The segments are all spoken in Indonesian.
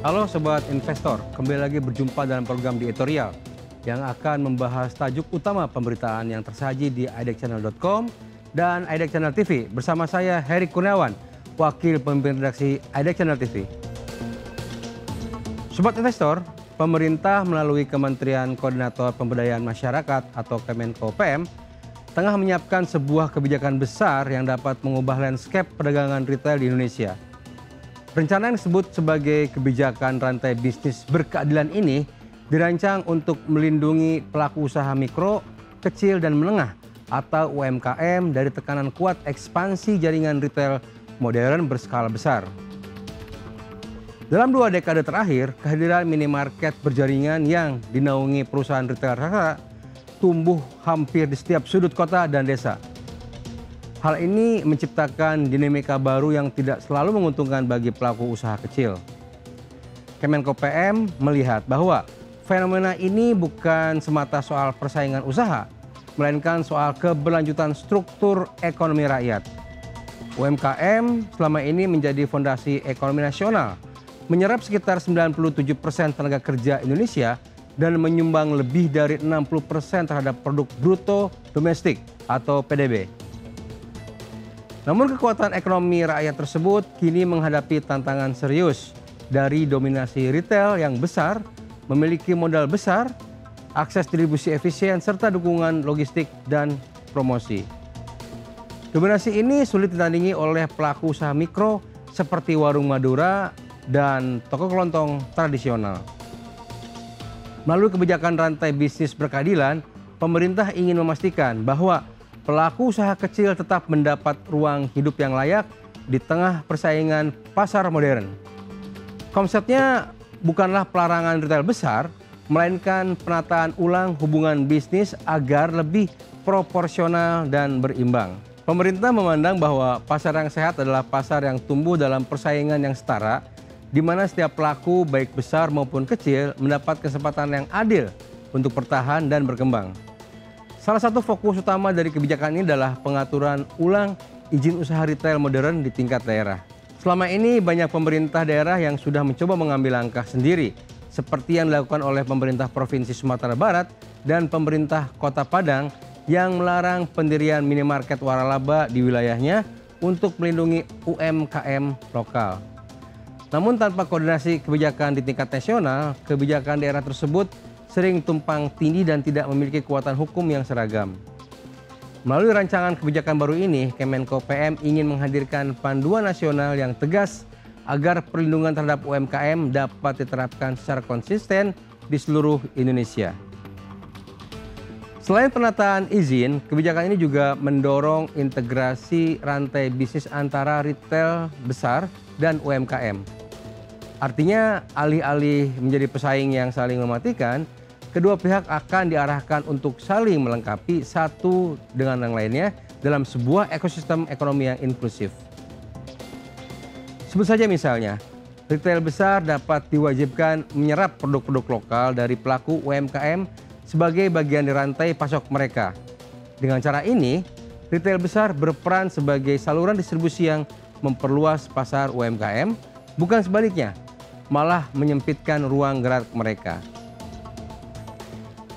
Halo Sobat Investor, kembali lagi berjumpa dalam program di Editorial yang akan membahas tajuk utama pemberitaan yang tersaji di idexchannel.com dan IDEX Channel TV. Bersama saya Heri Kurniawan, Wakil Pemimpin Redaksi IDEX Channel TV. Sobat Investor, pemerintah melalui Kementerian Koordinator Pemberdayaan Masyarakat atau Kemenko PM tengah menyiapkan sebuah kebijakan besar yang dapat mengubah landscape perdagangan retail di Indonesia. Rencana yang disebut sebagai kebijakan rantai bisnis berkeadilan ini dirancang untuk melindungi pelaku usaha mikro, kecil dan menengah atau UMKM dari tekanan kuat ekspansi jaringan retail modern berskala besar. Dalam 2 dekade terakhir, kehadiran minimarket berjaringan yang dinaungi perusahaan retail raksasa tumbuh hampir di setiap sudut kota dan desa. Hal ini menciptakan dinamika baru yang tidak selalu menguntungkan bagi pelaku usaha kecil. Kemenko PM melihat bahwa fenomena ini bukan semata soal persaingan usaha, melainkan soal keberlanjutan struktur ekonomi rakyat. UMKM selama ini menjadi fondasi ekonomi nasional, menyerap sekitar 97% tenaga kerja Indonesia dan menyumbang lebih dari 60% terhadap produk bruto domestik atau PDB. Namun kekuatan ekonomi rakyat tersebut kini menghadapi tantangan serius dari dominasi retail yang besar, memiliki modal besar, akses distribusi efisien, serta dukungan logistik dan promosi. Dominasi ini sulit ditandingi oleh pelaku usaha mikro seperti warung Madura dan toko kelontong tradisional. Melalui kebijakan rantai bisnis berkeadilan, pemerintah ingin memastikan bahwa pelaku usaha kecil tetap mendapat ruang hidup yang layak di tengah persaingan pasar modern. Konsepnya bukanlah pelarangan retail besar, melainkan penataan ulang hubungan bisnis agar lebih proporsional dan berimbang. Pemerintah memandang bahwa pasar yang sehat adalah pasar yang tumbuh dalam persaingan yang setara, di mana setiap pelaku baik besar maupun kecil mendapat kesempatan yang adil untuk bertahan dan berkembang. Salah satu fokus utama dari kebijakan ini adalah pengaturan ulang izin usaha retail modern di tingkat daerah. Selama ini banyak pemerintah daerah yang sudah mencoba mengambil langkah sendiri, seperti yang dilakukan oleh pemerintah Provinsi Sumatera Barat dan pemerintah Kota Padang yang melarang pendirian minimarket waralaba di wilayahnya untuk melindungi UMKM lokal. Namun tanpa koordinasi kebijakan di tingkat nasional, kebijakan daerah tersebut sering tumpang tindih dan tidak memiliki kekuatan hukum yang seragam. Melalui rancangan kebijakan baru ini, Kemenko PM ingin menghadirkan panduan nasional yang tegas agar perlindungan terhadap UMKM dapat diterapkan secara konsisten di seluruh Indonesia. Selain penataan izin, kebijakan ini juga mendorong integrasi rantai bisnis antara retail besar dan UMKM. Artinya, alih-alih menjadi pesaing yang saling mematikan, kedua pihak akan diarahkan untuk saling melengkapi satu dengan yang lainnya dalam sebuah ekosistem ekonomi yang inklusif. Sebut saja misalnya, retail besar dapat diwajibkan menyerap produk-produk lokal dari pelaku UMKM sebagai bagian dari rantai pasok mereka. Dengan cara ini, retail besar berperan sebagai saluran distribusi yang memperluas pasar UMKM, bukan sebaliknya, malah menyempitkan ruang gerak mereka.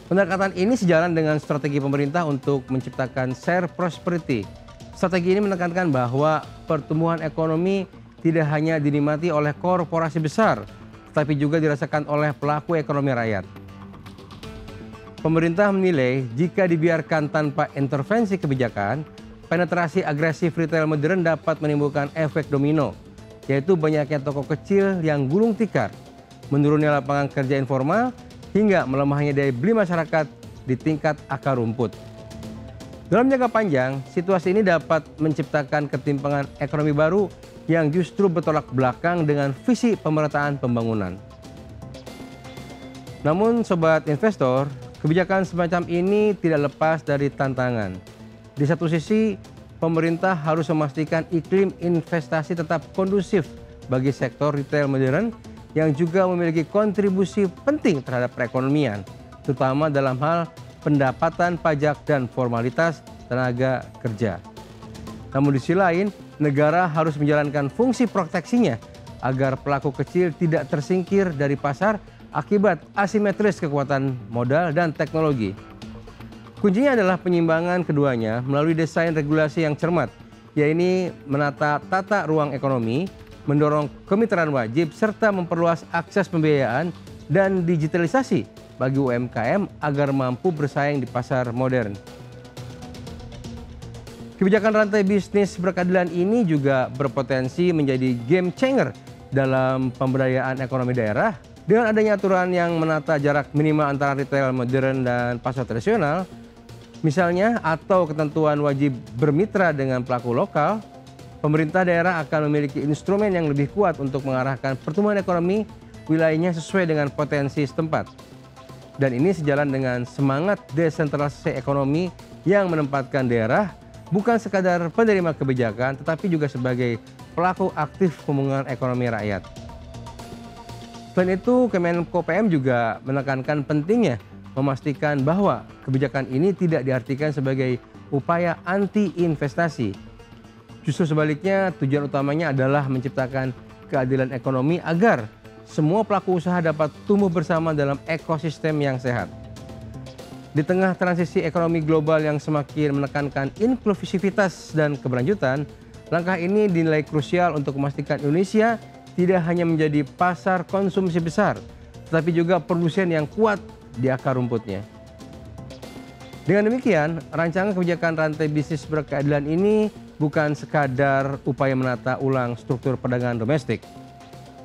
Pendekatan ini sejalan dengan strategi pemerintah untuk menciptakan share prosperity. Strategi ini menekankan bahwa pertumbuhan ekonomi tidak hanya dinikmati oleh korporasi besar, tetapi juga dirasakan oleh pelaku ekonomi rakyat. Pemerintah menilai jika dibiarkan tanpa intervensi kebijakan, penetrasi agresif retail modern dapat menimbulkan efek domino, yaitu banyaknya toko kecil yang gulung tikar, menurunnya lapangan kerja informal, hingga melemahnya daya beli masyarakat di tingkat akar rumput. Dalam jangka panjang, situasi ini dapat menciptakan ketimpangan ekonomi baru yang justru bertolak belakang dengan visi pemerataan pembangunan. Namun Sobat Investor, kebijakan semacam ini tidak lepas dari tantangan. Di satu sisi, pemerintah harus memastikan iklim investasi tetap kondusif bagi sektor retail modern yang juga memiliki kontribusi penting terhadap perekonomian, terutama dalam hal pendapatan pajak dan formalitas tenaga kerja. Namun di sisi lain, negara harus menjalankan fungsi proteksinya agar pelaku kecil tidak tersingkir dari pasar akibat asimetris kekuatan modal dan teknologi. Kuncinya adalah penyimbangan keduanya melalui desain regulasi yang cermat, yaitu menata tata ruang ekonomi, mendorong kemitraan wajib, serta memperluas akses pembiayaan dan digitalisasi bagi UMKM agar mampu bersaing di pasar modern. Kebijakan rantai bisnis berkeadilan ini juga berpotensi menjadi game changer dalam pemberdayaan ekonomi daerah dengan adanya aturan yang menata jarak minimal antara retail modern dan pasar tradisional, misalnya, atau ketentuan wajib bermitra dengan pelaku lokal. Pemerintah daerah akan memiliki instrumen yang lebih kuat untuk mengarahkan pertumbuhan ekonomi wilayahnya sesuai dengan potensi setempat. Dan ini sejalan dengan semangat desentralisasi ekonomi yang menempatkan daerah bukan sekadar penerima kebijakan, tetapi juga sebagai pelaku aktif pembangunan ekonomi rakyat. Selain itu, Kemenko PM juga menekankan pentingnya memastikan bahwa kebijakan ini tidak diartikan sebagai upaya anti-investasi. Justru sebaliknya, tujuan utamanya adalah menciptakan keadilan ekonomi agar semua pelaku usaha dapat tumbuh bersama dalam ekosistem yang sehat. Di tengah transisi ekonomi global yang semakin menekankan inklusivitas dan keberlanjutan, langkah ini dinilai krusial untuk memastikan Indonesia tidak hanya menjadi pasar konsumsi besar, tetapi juga produsen yang kuat di akar rumputnya. Dengan demikian, rancangan kebijakan rantai bisnis berkeadilan ini bukan sekadar upaya menata ulang struktur perdagangan domestik,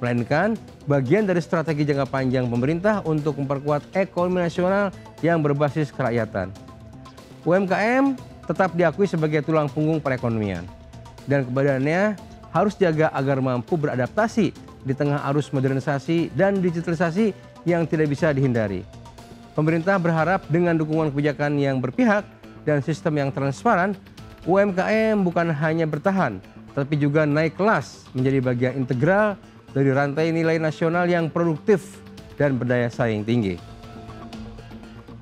melainkan bagian dari strategi jangka panjang pemerintah untuk memperkuat ekonomi nasional yang berbasis kerakyatan. UMKM tetap diakui sebagai tulang punggung perekonomian, dan keberadaannya harus jaga agar mampu beradaptasi di tengah arus modernisasi dan digitalisasi yang tidak bisa dihindari. Pemerintah berharap dengan dukungan kebijakan yang berpihak dan sistem yang transparan, UMKM bukan hanya bertahan, tapi juga naik kelas menjadi bagian integral dari rantai nilai nasional yang produktif dan berdaya saing tinggi.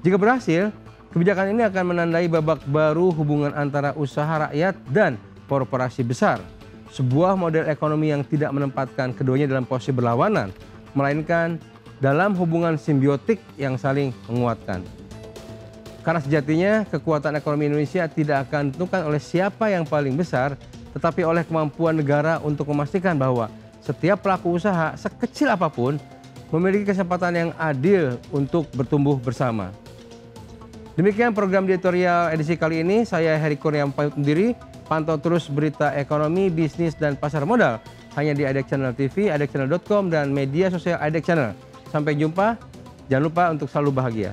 Jika berhasil, kebijakan ini akan menandai babak baru hubungan antara usaha rakyat dan korporasi besar. Sebuah model ekonomi yang tidak menempatkan keduanya dalam posisi berlawanan, melainkan dalam hubungan simbiotik yang saling menguatkan. Karena sejatinya kekuatan ekonomi Indonesia tidak akan ditentukan oleh siapa yang paling besar, tetapi oleh kemampuan negara untuk memastikan bahwa setiap pelaku usaha, sekecil apapun, memiliki kesempatan yang adil untuk bertumbuh bersama. Demikian program editorial edisi kali ini. Saya Heri Kurniawan pamit undur diri. Pantau terus berita ekonomi, bisnis, dan pasar modal hanya di IDEX Channel TV, idexchannel.com, dan media sosial IDEX Channel. Sampai jumpa. Jangan lupa untuk selalu bahagia.